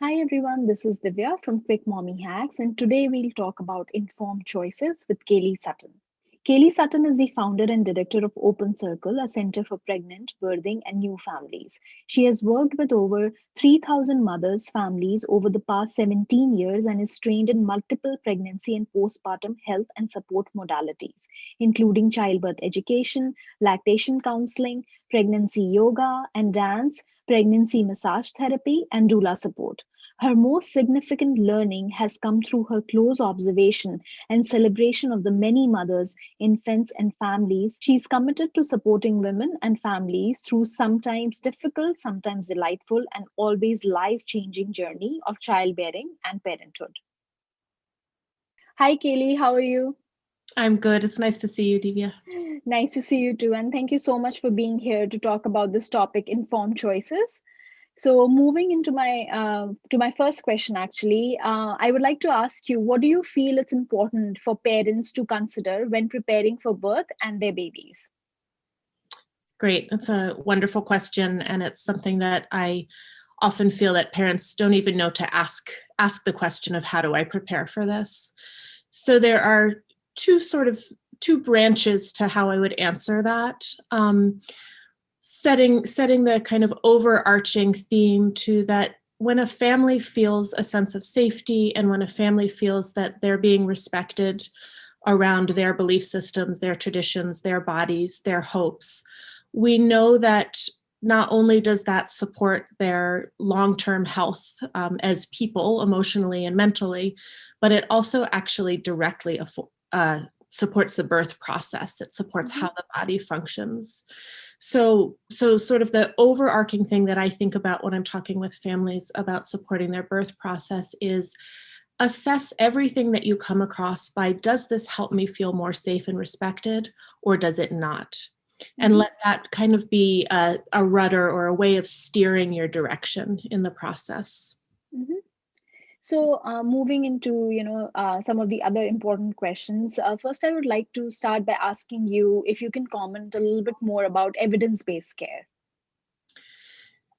Hi everyone, this is Divya from Quickmommyhacks, and today we'll talk about informed choices with Kaeli Sutton. Kaeli Sutton is the founder and director of Open Circle, a center for pregnant, birthing, and new families. She has worked with over 3,000 mothers' families over the past 17 years and is trained in multiple pregnancy and postpartum health and support modalities, including childbirth education, lactation counseling, pregnancy yoga and dance, pregnancy massage therapy, and doula support. Her most significant learning has come through her close observation and celebration of the many mothers, infants, and families. She's committed to supporting women and families through sometimes difficult, sometimes delightful, and always life changing journey of childbearing and parenthood. Hi, Kaylee, how are you? I'm good. It's nice to see you, Divya. Nice to see you too, and thank you so much for being here to talk about this topic, informed choices. So, moving into my first question, actually, I would like to ask you, what do you feel it's important for parents to consider when preparing for birth and their babies? Great. That's a wonderful question, and it's something that I often feel that parents don't even know to ask the question of how do I prepare for this. So there are two branches to how I would answer that. Setting the kind of overarching theme to that when a family feels a sense of safety and when a family feels that they're being respected around their belief systems, their traditions, their bodies, their hopes, we know that not only does that support their long-term health as people, emotionally and mentally, but it also actually directly supports the birth process. It supports Mhm. how the body functions. So sort of the overarching thing that I think about when I'm talking with families about supporting their birth process is assess everything that you come across by, does this help me feel more safe and respected, or does it not? And Mhm. let that kind of be a rudder or a way of steering your direction in the process. Mhm. So, moving into some of the other important questions. First, I would like to start by asking you if you can comment a little bit more about evidence-based care.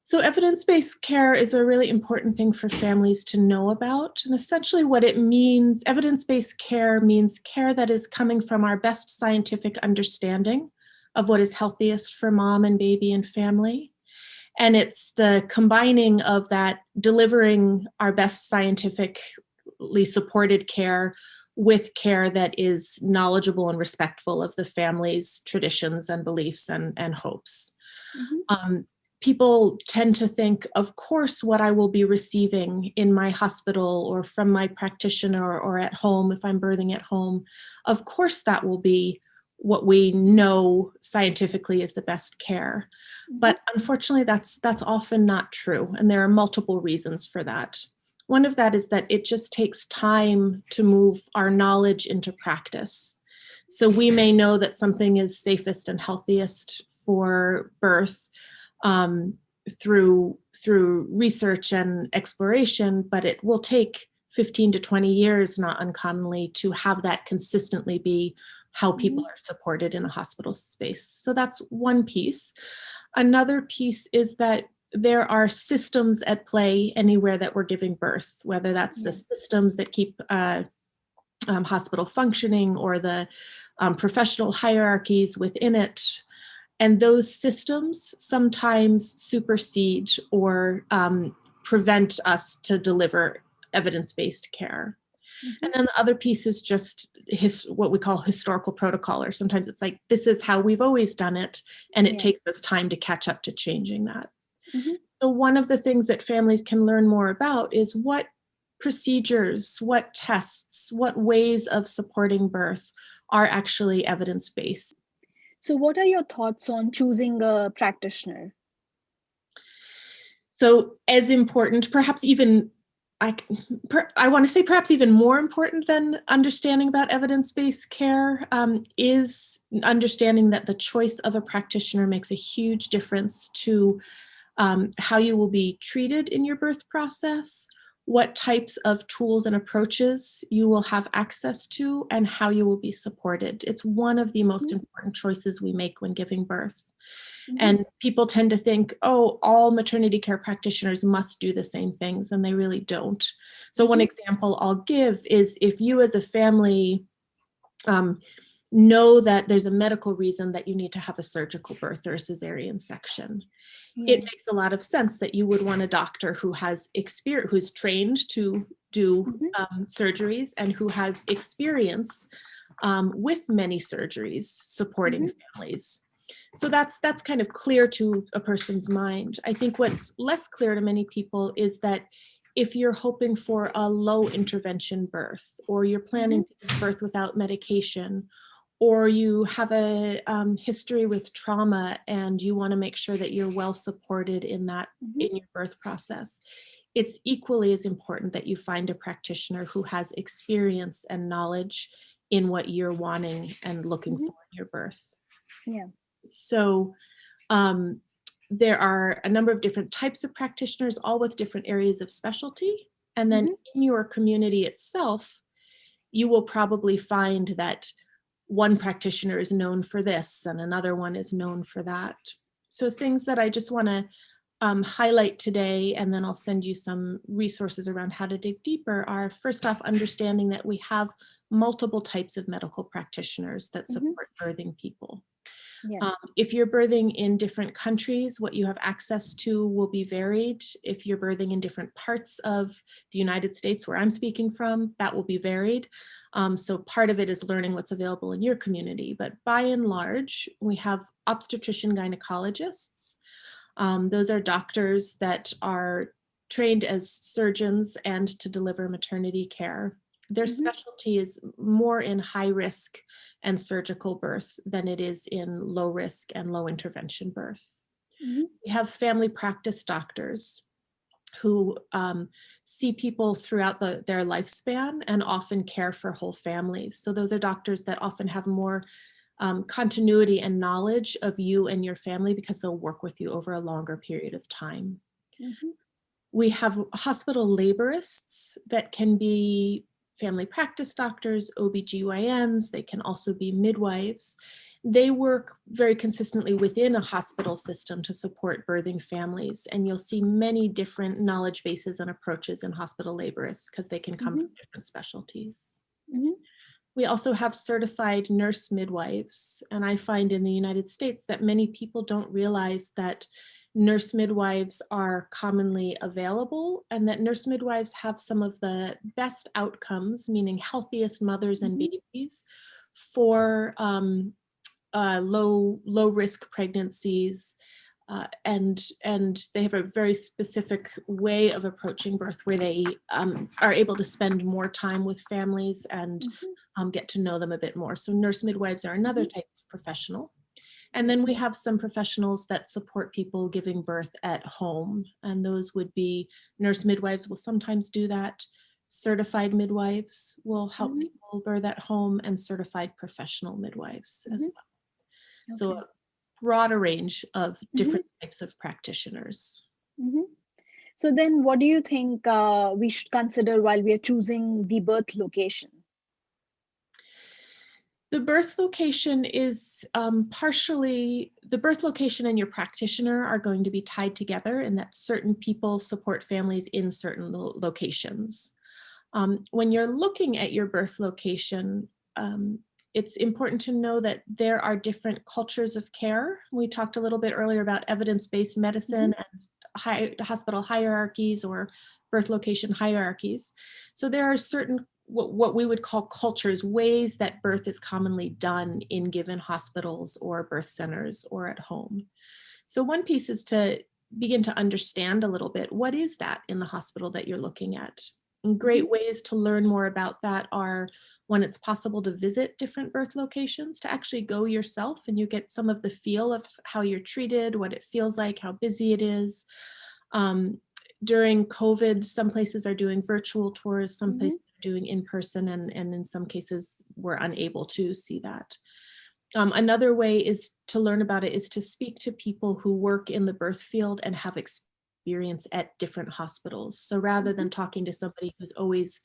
So, evidence based care is a really important thing for families to know about. And essentially, what it means, evidence based care means care that is coming from our best scientific understanding of what is healthiest for mom and baby and family. And it's the combining of that, delivering our best scientifically supported care with care that is knowledgeable and respectful of the family's traditions and beliefs and hopes. Mhm. Um, People tend to think, of course, what I will be receiving in my hospital or from my practitioner or at home, if I'm birthing at home, of course, that will be what we know scientifically is the best care. Mhm. But unfortunately, that's often not true. And there are multiple reasons for that. One of that is that it just takes time to move our knowledge into practice. So we may know that something is safest and healthiest for birth um, through research and exploration, but it will take 15 to 20 years, not uncommonly, to have that consistently be how people Mhm. are supported in a hospital space. So that's one piece. Another piece is that there are systems at play anywhere that we're giving birth, whether that's the Yeah. systems that keep hospital functioning or the professional hierarchies within it. And those systems sometimes supersede or prevent us to deliver evidence-based care. Mhm. And then the other piece is just what we call historical protocol, or sometimes it's like, this is how we've always done it, and it Yeah. takes us time to catch up to changing that. Mhm. So one of the things that families can learn more about is what procedures, what tests, what ways of supporting birth are actually evidence-based. So, what are your thoughts on choosing a practitioner? So as important, perhaps even I, I want to say perhaps even more important than understanding about evidence-based care is understanding that the choice of a practitioner makes a huge difference to how you will be treated in your birth process, what types of tools and approaches you will have access to, and how you will be supported. It's one of the most Mhm. important choices we make when giving birth. Mm-hmm. And people tend to think, oh, all maternity care practitioners must do the same things, and they really don't. So one Mm-hmm. example I'll give is if you as a family know that there's a medical reason that you need to have a surgical birth or a cesarean section, Yeah. it makes a lot of sense that you would want a doctor who has experience, who's trained to do Mm-hmm. surgeries and who has experience with many surgeries supporting Mm-hmm. families. So that's kind of clear to a person's mind. I think what's less clear to many people is that if you're hoping for a low intervention birth, or you're planning to give birth without medication, or you have a history with trauma and you want to make sure that you're well supported in that Mm-hmm. in your birth process, it's equally as important that you find a practitioner who has experience and knowledge in what you're wanting and looking Mm-hmm. for in your birth. Yeah. So um, there are a number of different types of practitioners, all with different areas of specialty. And then Mm-hmm. in your community itself, you will probably find that one practitioner is known for this and another one is known for that. So things that I just want to highlight today, and then I'll send you some resources around how to dig deeper, are first off, understanding that we have multiple types of medical practitioners that Mm-hmm. support birthing people. Yeah. If you're birthing in different countries, what you have access to will be varied. If you're birthing in different parts of the United States, where I'm speaking from, that will be varied. So part of it is learning what's available in your community. But by and large, we have obstetrician gynecologists. Those are doctors that are trained as surgeons and to deliver maternity care. Their Mm-hmm. specialty is more in high risk and surgical birth than it is in low risk and low intervention birth. Mm-hmm. We have family practice doctors who see people throughout their lifespan and often care for whole families. So those are doctors that often have more continuity and knowledge of you and your family because they'll work with you over a longer period of time. Mm-hmm. We have hospital laborists that can be family practice doctors, OBGYNs, they can also be midwives. They work very consistently within a hospital system to support birthing families, and you'll see many different knowledge bases and approaches in hospital laborists because they can come Mm-hmm. from different specialties. Mm-hmm. We also have certified nurse midwives, and I find in the United States that many people don't realize that nurse midwives are commonly available and that nurse midwives have some of the best outcomes, meaning healthiest mothers and Mm-hmm. babies for low risk pregnancies. And they have a very specific way of approaching birth where they are able to spend more time with families and get to know them a bit more. So nurse midwives are another Mm-hmm. type of professional. And then we have some professionals that support people giving birth at home. And those would be nurse midwives will sometimes do that. Certified midwives will help Mm-hmm. people birth at home, and certified professional midwives as Mm-hmm. well. So Okay. a broader range of Mm-hmm. different types of practitioners. Mm-hmm. So then, what do you think we should consider while we are choosing the birth location? The birth location is partially, the birth location and your practitioner are going to be tied together in that certain people support families in certain locations. When you're looking at your birth location, it's important to know that there are different cultures of care. We talked a little bit earlier about evidence-based medicine and hospital hierarchies or birth location hierarchies. So there are certain what we would call cultures, ways that birth is commonly done in given hospitals or birth centers or at home. So one piece is to begin to understand a little bit, what is that in the hospital that you're looking at? And Mm-hmm. great ways to learn more about that are when it's possible to visit different birth locations, to actually go yourself and you get some of the feel of how you're treated, what it feels like, how busy it is. During COVID, some places are doing virtual tours, some Mm-hmm. places are doing in person, and in some cases we're unable to see that. Another way is to learn about it is to speak to people who work in the birth field and have experience at different hospitals. So rather than talking to somebody who's always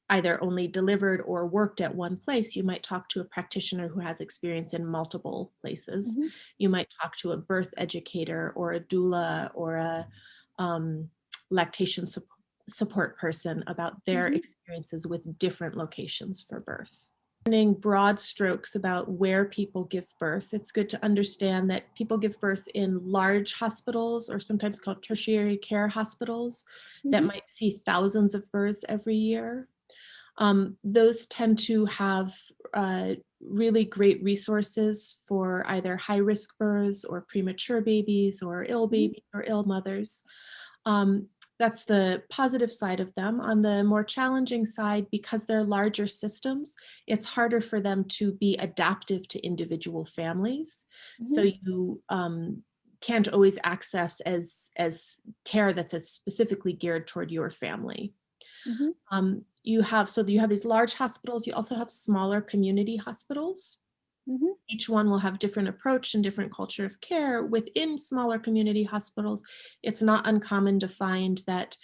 either only delivered or worked at one place, you might talk to a practitioner who has experience in multiple places. Mm-hmm. You might talk to a birth educator or a doula or a um, lactation support person about their Mm-hmm. experiences with different locations for birth. Learning broad strokes about where people give birth, it's good to understand that people give birth in large hospitals, or sometimes called tertiary care hospitals, that Mm-hmm. might see thousands of births every year. Those tend to have really great resources for either high-risk births or premature babies or ill Mm-hmm. babies or ill mothers. Um, that's the positive side of them. On the more challenging side, because they're larger systems, it's harder for them to be adaptive to individual families. So Mm-hmm. you can't always access as care that's as specifically geared toward your family. Mm-hmm. You have these large hospitals. You also have smaller community hospitals. Mm-hmm. Each one will have different approach and different culture of care. Within smaller community hospitals, it's not uncommon to find that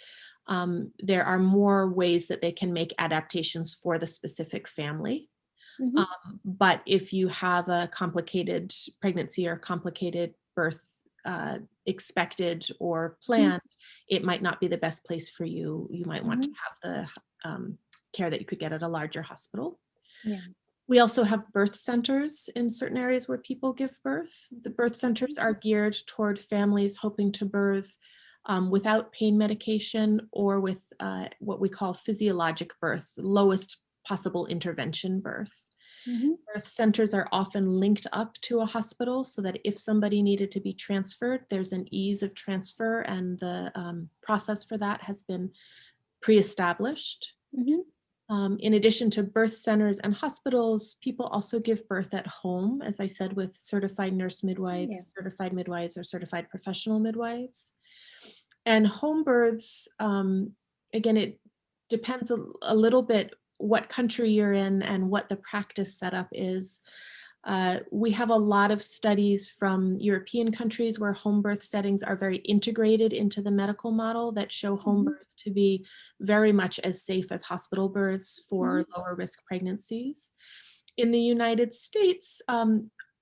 there are more ways that they can make adaptations for the specific family. Mm-hmm. But if you have a complicated pregnancy or complicated birth expected or planned, it might not be the best place for you. You might want to Mm-hmm. have the care that you could get at a larger hospital. Yeah. We also have birth centers in certain areas where people give birth. The birth Mm-hmm. centers are geared toward families hoping to birth without pain medication or with what we call physiologic birth, lowest possible intervention birth. Mm-hmm. Birth centers are often linked up to a hospital so that if somebody needed to be transferred, there's an ease of transfer, and the process for that has been pre-established. Mm-hmm. In addition to birth centers and hospitals, people also give birth at home, as I said, with certified nurse Yeah. midwives, or certified professional midwives. And home births, again, it depends a little bit what country you're in and what the practice setup is. We have a lot of studies from European countries where home birth settings are very integrated into the medical model that show home Mm-hmm. birth to be very much as safe as hospital births Mm-hmm. for lower risk pregnancies. In the United States,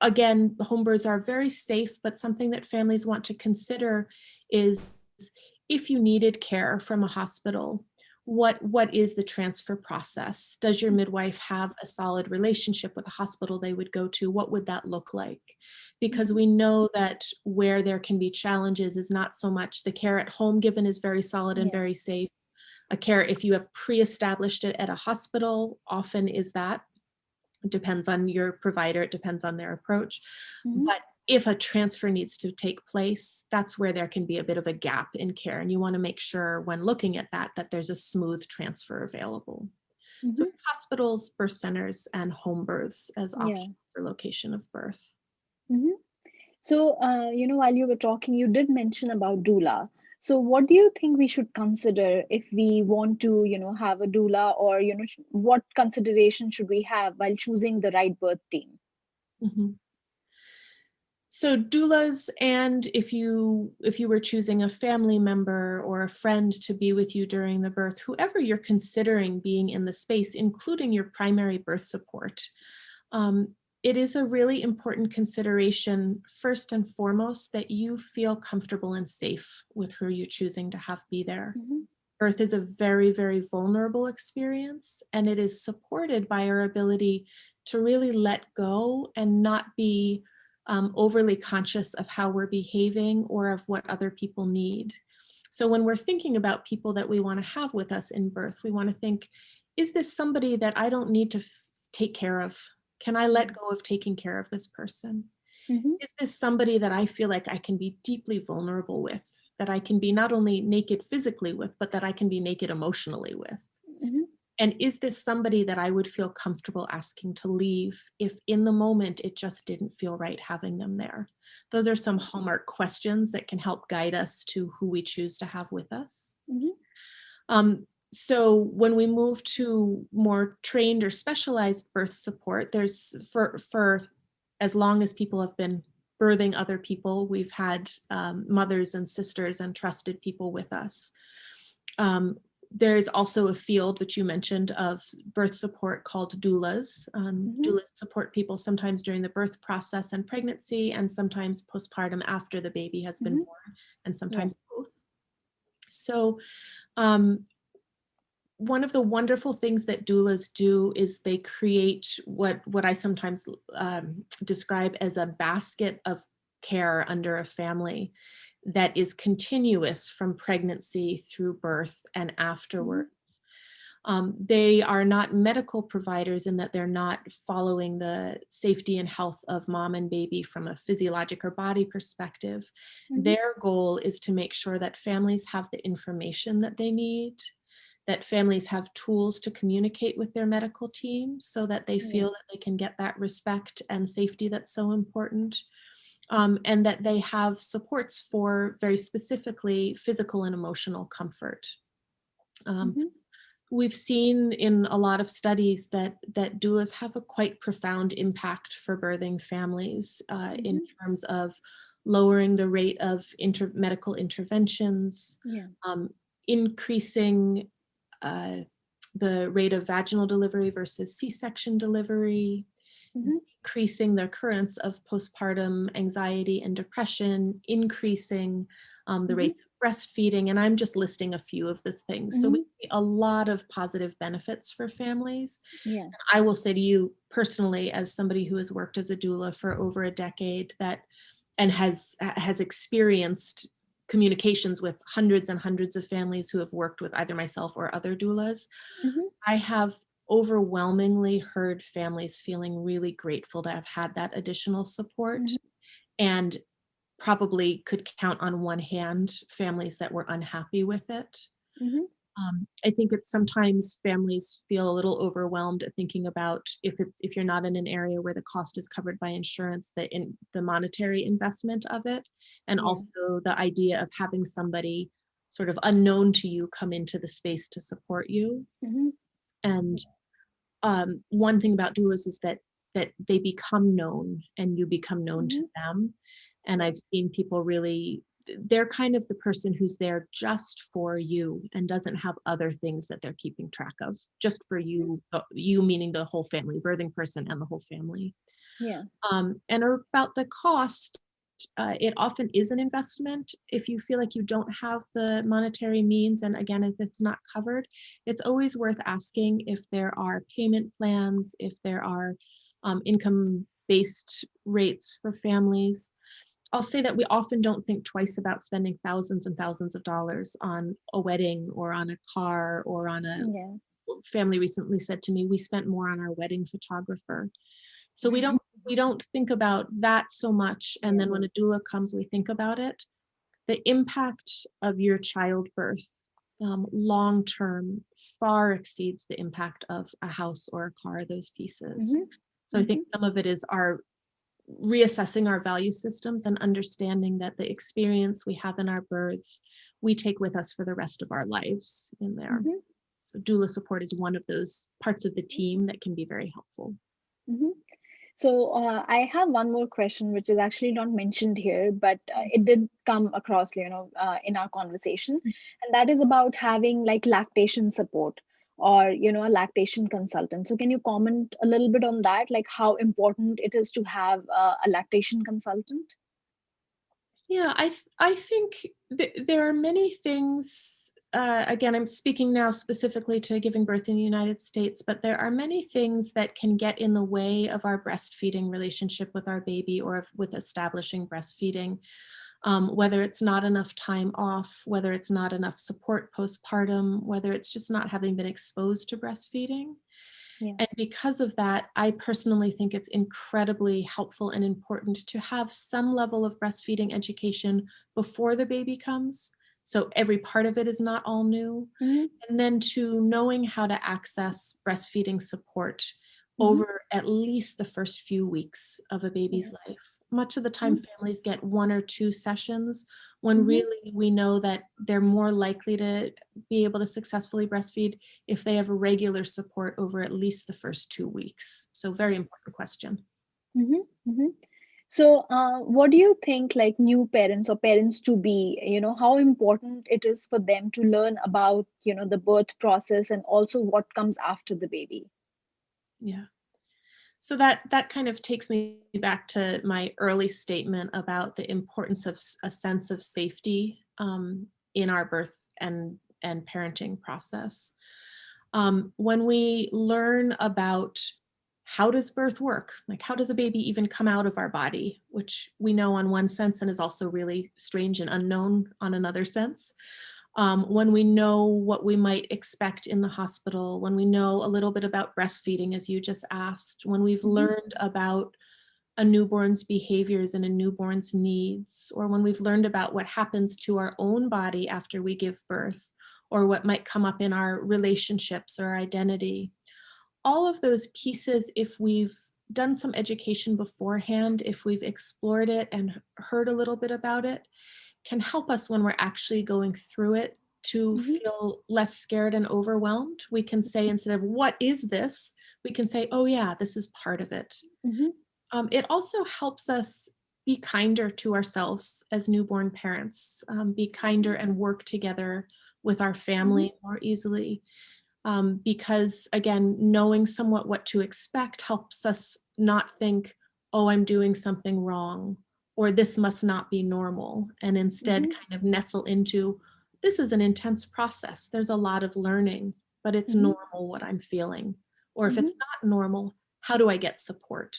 again, home births are very safe, but something that families want to consider is if you needed care from a hospital, what is the transfer process? Does your midwife have a solid relationship with the hospital they would go to? What would that look like? Because Mm-hmm. we know that where there can be challenges is not so much the care at home given is very solid and Yeah. very safe. A care, if you have pre-established it at a hospital, often is that. It depends on your provider, it depends on their approach. Mm-hmm. But if a transfer needs to take place, that's where there can be a bit of a gap in care. And you want to make sure when looking at that, that there's a smooth transfer available. So Mm-hmm. hospitals, birth centers, and home births as Yeah. options for location of birth. Mm-hmm. So, while you were talking, you did mention about doula. So, what do you think we should consider if we want to, have a doula, or, what consideration should we have while choosing the right birth team? Mhm. So doulas, and if you were choosing a family member or a friend to be with you during the birth, whoever you're considering being in the space, including your primary birth support, um, it is a really important consideration, first and foremost, that you feel comfortable and safe with who you're choosing to have be there. Mm-hmm. Birth is a very, very vulnerable experience, and it is supported by our ability to really let go and not be overly conscious of how we're behaving or of what other people need. So when we're thinking about people that we want to have with us in birth, we want to think, is this somebody that I don't need to take care of? Can I let Yeah. go of taking care of this person? Mm-hmm. Is this somebody that I feel like I can be deeply vulnerable with, that I can be not only naked physically with, but that I can be naked emotionally with? Mm-hmm. And is this somebody that I would feel comfortable asking to leave if in the moment it just didn't feel right having them there? Those are some hallmark questions that can help guide us to who we choose to have with us. Mm-hmm. So when we move to more trained or specialized birth support, there's for as long as people have been birthing other people, we've had mothers and sisters and trusted people with us. There's also a field, which you mentioned, of birth support called doulas. Mm-hmm. Doulas support people sometimes during the birth process and pregnancy, and sometimes postpartum after the baby has been Mm-hmm. born, and Yeah. sometimes both. So um, one of the wonderful things that doulas do is they create what I sometimes describe as a basket of care under a family that is continuous from pregnancy through birth and Mm-hmm. afterwards. They are not medical providers in that they're not following the safety and health of mom and baby from a physiologic or body perspective. Mm-hmm. Their goal is to make sure that families have the information that they need, that families have tools to communicate with their medical team so that they Yeah. feel that they can get that respect and safety that's so important. And that they have supports for very specifically physical and emotional comfort. Um, Mm-hmm. we've seen in a lot of studies that doulas have a quite profound impact for birthing families in Mm-hmm. terms of lowering the rate of medical interventions, Yeah. um, increasing uh, the rate of vaginal delivery versus C-section delivery, Mm-hmm. increasing the occurrence of postpartum anxiety and depression, increasing the Mm-hmm. rates of breastfeeding, and I'm just listing a few of the things. So we Mm-hmm. see a lot of positive benefits for families. Yeah. I will say to you personally, as somebody who has worked as a doula for over a decade, that and has experienced communications with hundreds and hundreds of families who have worked with either myself or other doulas, Mm-hmm. I have overwhelmingly heard families feeling really grateful to have had that additional support, Mm-hmm. and probably could count on one hand families that were unhappy with it. Mm-hmm. I think it's sometimes families feel a little overwhelmed at thinking about if you're not in an area where the cost is covered by insurance, the monetary investment of it, and Yeah. also the idea of having somebody sort of unknown to you come into the space to support you. Mm-hmm. And one thing about doulas is that they become known and you become known to Mm-hmm. them. And Yeah. I've seen people really, they're kind of the person who's there just for you and doesn't have other things that they're keeping track of, just for Mm-hmm. you, you meaning the whole family, birthing person and the whole family. Yeah. And about the cost, it often is an investment. If you feel like you don't have the monetary means, and again, if it's not covered, it's always worth asking if there are payment plans, if there are income-based rates for families. I'll say that we often don't think twice about spending thousands and thousands of dollars on a wedding or on a car or on a Yeah. family recently said to me, we spent more on our wedding photographer. So we don't think about that so much. And Yeah. then when a doula comes, we think about it. The impact of your childbirth long term far exceeds the impact of a house or a car, those pieces. Mm-hmm. So I think Mm-hmm. some of it is our reassessing our value systems and understanding that the experience we have in our births, we take with us for the rest of our lives in there. Mm-hmm. So doula support is one of those parts of the team that can be very helpful. Mm-hmm. So I have one more question, which is actually not mentioned here, but it did come across, in our conversation, and that is about having like lactation support or a lactation consultant. So can you comment a little bit on that, like how important it is to have a lactation consultant? Yeah, I think there are many things. Again, I'm speaking now specifically to giving birth in the United States, but there are many things that can get in the way of our breastfeeding relationship with our baby or with establishing breastfeeding. Whether it's not enough time off, whether it's not enough support postpartum, whether it's just not having been exposed to breastfeeding. Yeah. And because of that, I personally think it's incredibly helpful and important to have some level of breastfeeding education before the baby comes. So every part of it is not all new. Mm-hmm. And then to knowing how to access breastfeeding support Mm-hmm. over at least the first few weeks of a baby's Yeah. life. Much of the time, Mm-hmm. families get 1 or 2 sessions when Mm-hmm. really we know that they're more likely to be able to successfully breastfeed if they have regular support over at least the first 2 weeks. So very Yeah. important question. Mm-hmm. Mm-hmm. So, what do you think, like new parents or parents to be, how important it is for them to learn about, the birth process and also what comes after the baby? Yeah. So that kind of takes me back to my early statement about the importance of a sense of safety in our birth and parenting process. When we learn about how does birth work, like how does a baby even come out of our body, which we know on one sense and is also really strange and unknown on another sense. When we know what we might expect in the hospital, when we know a little bit about breastfeeding, as you just asked, when we've Mm-hmm, learned about a newborn's behaviors and a newborn's needs, or when we've learned about what happens to our own body after we give birth, or what might come up in our relationships or identity. All of those pieces, if we've done some education beforehand, if we've explored it and heard a little bit about it, can help us when we're actually going through it to mm-hmm, feel less scared and overwhelmed. We can say, instead of what is this, we can say, oh yeah, this is part of it. mm-hmm, It also helps us be kinder to ourselves as newborn parents, be kinder and work together with our mm-hmm, family more easily. Because again, knowing somewhat what to expect helps us not think, oh, I'm doing something wrong, or this must not be normal, and instead mm-hmm, kind of nestle into, this is an intense process. There's a lot of learning, but it's mm-hmm, normal what I'm feeling. Or if mm-hmm, it's not normal, how do I get support?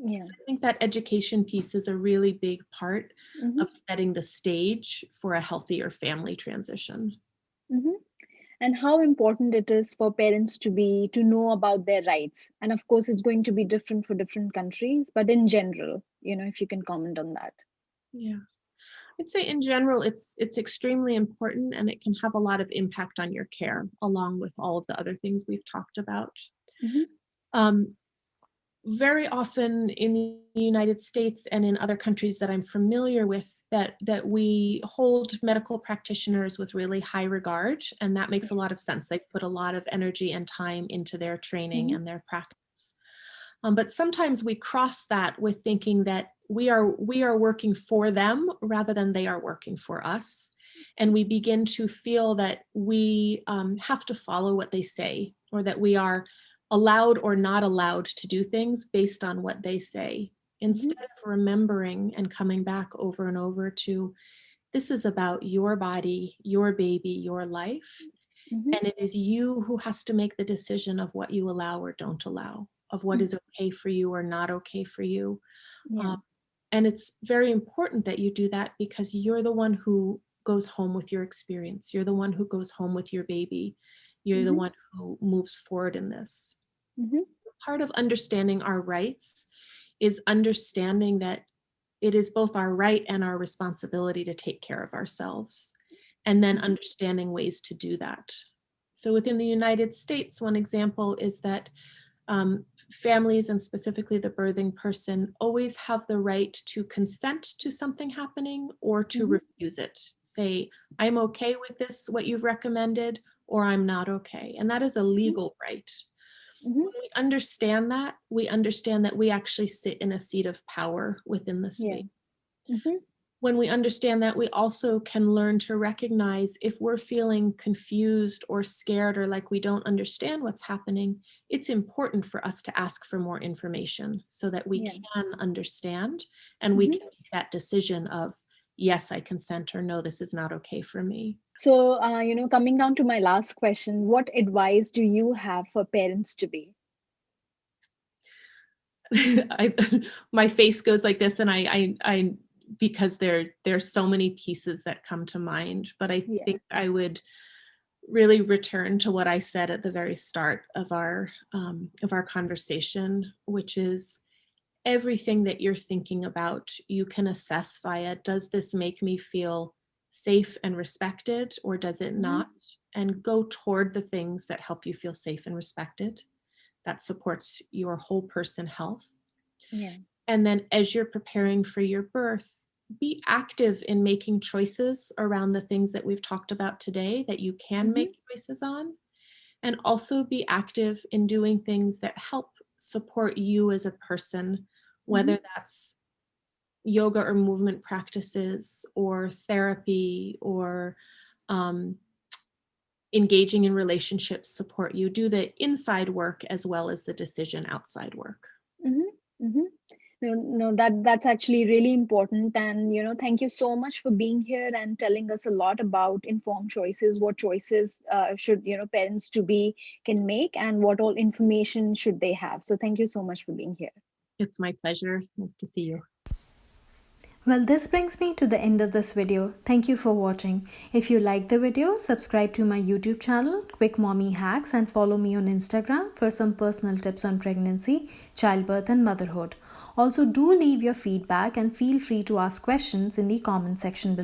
yeah. I think that education piece is a really big part Mm-hmm, of setting the stage for a healthier family transition. mm-hmm. And how important it is for parents to know about their rights. And of course, it's going to be different for different countries, but in general, if you can comment on that. Yeah. I'd say in general, it's extremely important and it can have a lot of impact on your care, along with all of the other things we've talked about. Mm-hmm, Um, Very often in the United States and in other countries that I'm familiar with, that we hold medical practitioners with really high regard, and that makes a lot of sense. They've put a lot of energy and time into their training mm-hmm, and their practice. But sometimes we cross that with thinking that we are working for them rather than they are working for us, and we begin to feel that we have to follow what they say, or that we are allowed or not allowed to do things based on what they say, mm-hmm, instead of remembering and coming back over and over to, this is about your body, your baby, your life, mm-hmm, and it is you who has to make the decision of what you allow or don't allow, of what is okay for you or not okay for you. yeah. Um, and it's very important that you do that because you're the one who goes home with your experience. You're the one who goes home with your baby. You're the Mm-hmm, one who moves forward in this. mm-hmm, Part of understanding our rights is understanding that it is both our right and our responsibility to take care of ourselves, and then mm-hmm, understanding ways to do that. So within the United States, one example is that families, and specifically the birthing person, always have the right to consent to something happening or to mm-hmm, refuse it. Say, I'm okay with this, what you've recommended, or I'm not okay. And that is a legal right. mm-hmm, When we understand that we actually sit in a seat of power within the yeah. space. Mm-hmm, When we understand that, we also can learn to recognize if we're feeling confused or scared or like we don't understand what's happening, it's important for us to ask for more information so that we yeah. can understand and we Mm-hmm. can make that decision of, yes, I consent, or no, this is not okay for me. So, coming down to my last question, what advice do you have for parents to be? I, my face goes like this, and I because there's so many pieces that come to mind, but I Yeah. think I would really return to what I said at the very start of our conversation, which is everything that you're thinking about, you can assess via, does this make me feel safe and respected, or does it Mm-hmm, not? And go toward the things that help you feel safe and respected, that supports your whole person health. yeah. And then as you're preparing for your birth, be active in making choices around the things that we've talked about today that you can Mm-hmm, make choices on. And also be active in doing things that help support you as a person, mm-hmm, whether that's yoga or movement practices or therapy or engaging in relationships support you. Do the inside work as well as the decision outside work. Mm-hmm. Mm-hmm. No, that's actually really important. And, thank you so much for being here and telling us a lot about informed choices, what choices should, parents to be can make, and what all information should they have. So thank you so much for being here. It's my pleasure. Nice to see you. Well, this brings me to the end of this video. Thank you for watching. If you liked the video, subscribe to my YouTube channel, Quickmommyhacks, and follow me on Instagram for some personal tips on pregnancy, childbirth, and motherhood. Also, do leave your feedback and feel free to ask questions in the comment section below.